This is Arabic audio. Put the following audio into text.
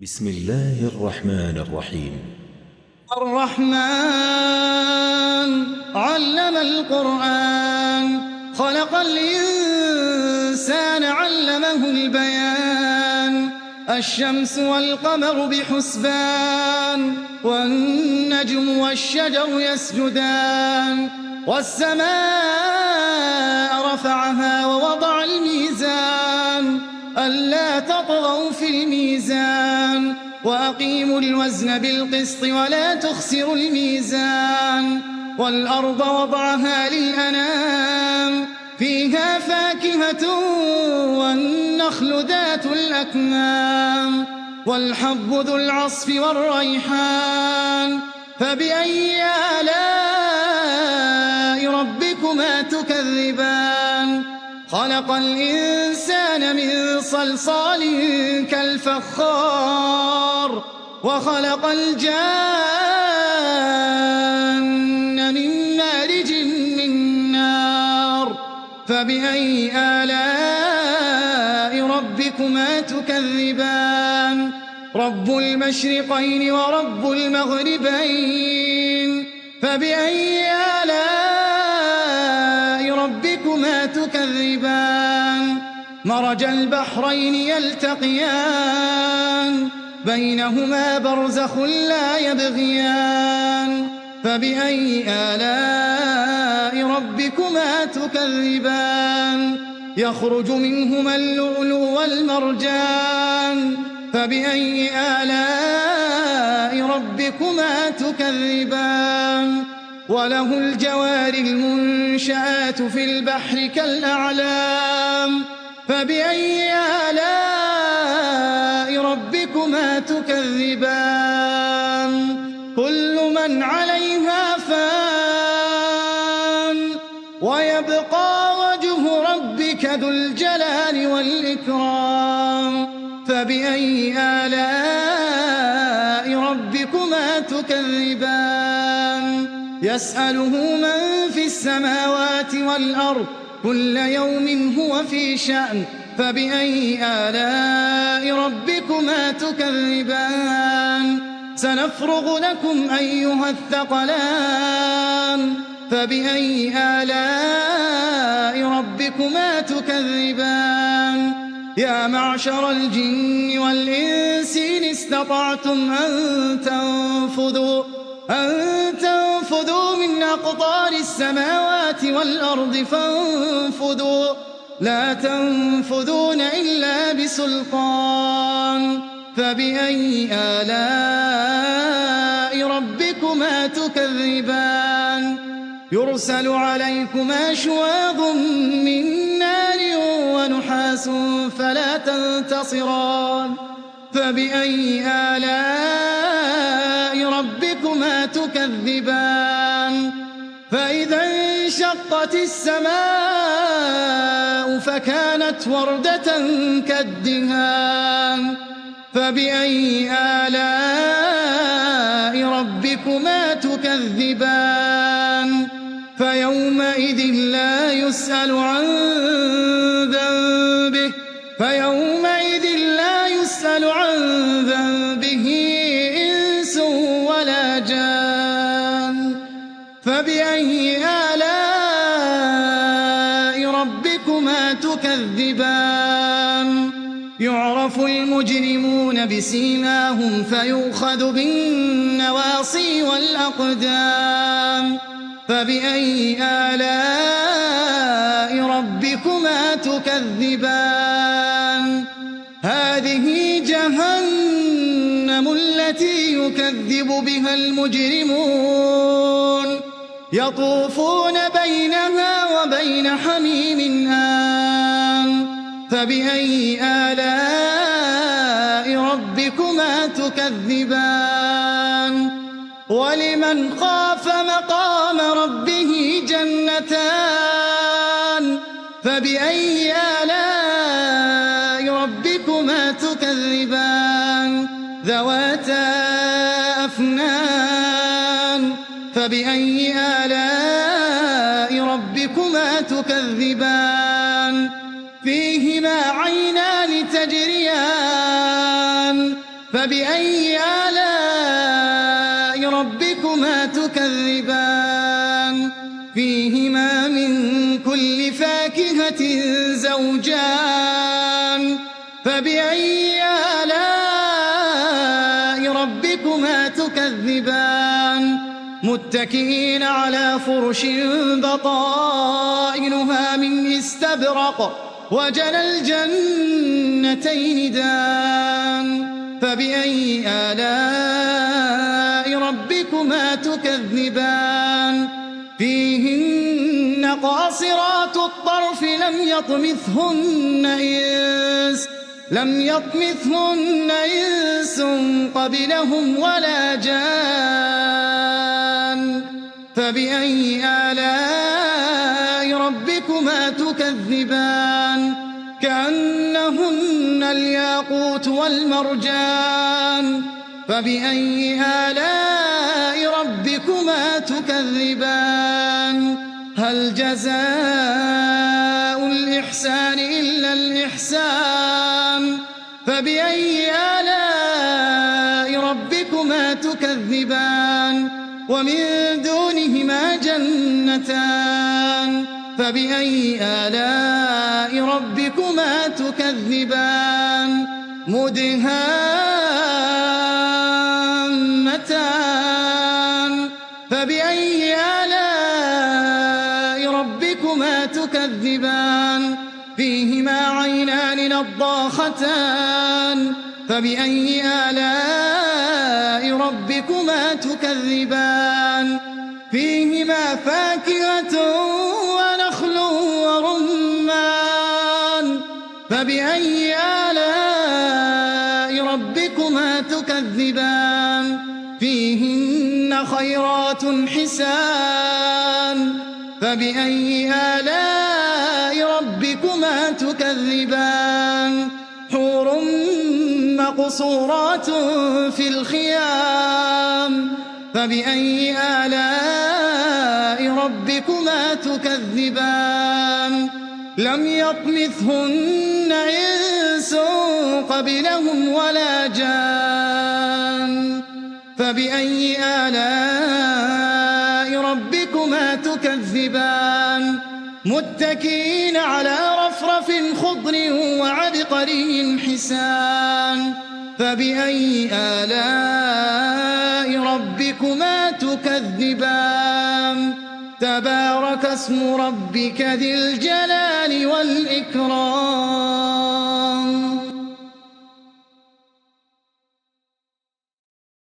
بسم الله الرحمن الرحيم. الرحمن علم القرآن خلق الإنسان علمه البيان. الشمس والقمر بحسبان والنجم والشجر يسجدان. والسماء رفعها ووضع الميزان ألا تطغوا في الميزان وأقيموا الوزن بالقسط ولا تخسروا الميزان. والأرض وضعها للأنام فيها فاكهة والنخل ذات الأكمام والحب ذو العصف والريحان. فبأي آلاء ربكما تكذبان؟ خلق الإنسان من صلصال كالفخار وخلق الجان من مارج من نار. فبأي آلاء ربكما تكذبان؟ رب المشرقين ورب المغربين. فبأي آلاء ربكما تكذبان؟ مرج البحرين يلتقيان بينهما برزخ لا يبغيان. فبأي آلاء ربكما تكذبان؟ يخرج منهما اللؤلؤ والمرجان. فبأي آلاء ربكما تكذبان؟ وله الجوار المنشآت في البحر كالأعلام. فبأي آلاء ربكما تكذبان؟ كل من عليها فان ويبقى وجه ربك ذو الجلال والإكرام. فبأي آلاء ربكما تكذبان؟ يسأله من في السماوات والأرض كل يوم هو في شأن. فبأي آلاء ربكما تكذبان؟ سنفرغ لكم أيها الثقلان. فبأي آلاء ربكما تكذبان؟ يا معشر الجن والإنس إن استطعتم أن تنفذوا من أقطار السماوات والأرض فانفذوا لا تنفذون إلا بسلطان. فبأي آلاء ربكما تكذبان؟ يرسل عليكما شواظ من نار ونحاس فلا تنتصران. فبأي آلاء ربكما تكذبان؟ فإذا انشقت السماء فكانت وردة كالدهان. فبأي آلاء ربكما تكذبان؟ فيومئذ لا يسأل عن ذنبه إنس ولا جان. فبأي آلاء ربكما تكذبان؟ يعرف المجرمون بسيماهم فيؤخذ بالنواصي والأقدام. فبأي آلاء ربكما تكذبان؟ هذه جهنم التي يكذب بها المجرمون يطوفون بينها وبين حميم آن. فبأي آلاء ربكما تكذبان؟ ولمن خاف مقام ربه جنتان. فبأي آلاء ربكما تكذبان؟ ذواتا أفنان. فبأي آلاء ربكما تكذبان؟ فيهما عينان تجريان فبأي آلاء ربكما تكذبان فيهما من كل فاكهة زوجان فبأي آلاء ربكما تكذبان متكئين على فرش بطائنها من استبرق وجنى الجنتين دان فبأي آلاء ربكما تكذبان فيهن قاصرات الطرف لم يطمثهن إنس قبلهم ولا جان فبأي آلاء ربكما تكذبان كأنهن الياقوت والمرجان فبأي آلاء ربكما تكذبان هل جزاء الإحسان إلا الإحسان فبأي آلاء ربكما تكذبان ومن دونهما جنتان فبأي آلاء ربكما تكذبان مدهامتان فبأي آلاء ربكما تكذبان فيهما عينان نضاختان فبأي آلاء ربكما تكذبان فيهما فاكهة ونخل ورمان فبأي آلاء ربكما تكذبان فيهن خيرات حسان فبأي آلاء ربكما تكذبان حور مقصورات في الخيام فبأي آلاء ربكما تكذبان لم يطمثهن إنس قبلهم ولا جان فبأي آلاء ربكما تكذبان متكئين على رفرف خضر وعبقري حسان فبأي آلاء ربكما تكذبان تبارك اسم ربك ذي الجلال والإكرام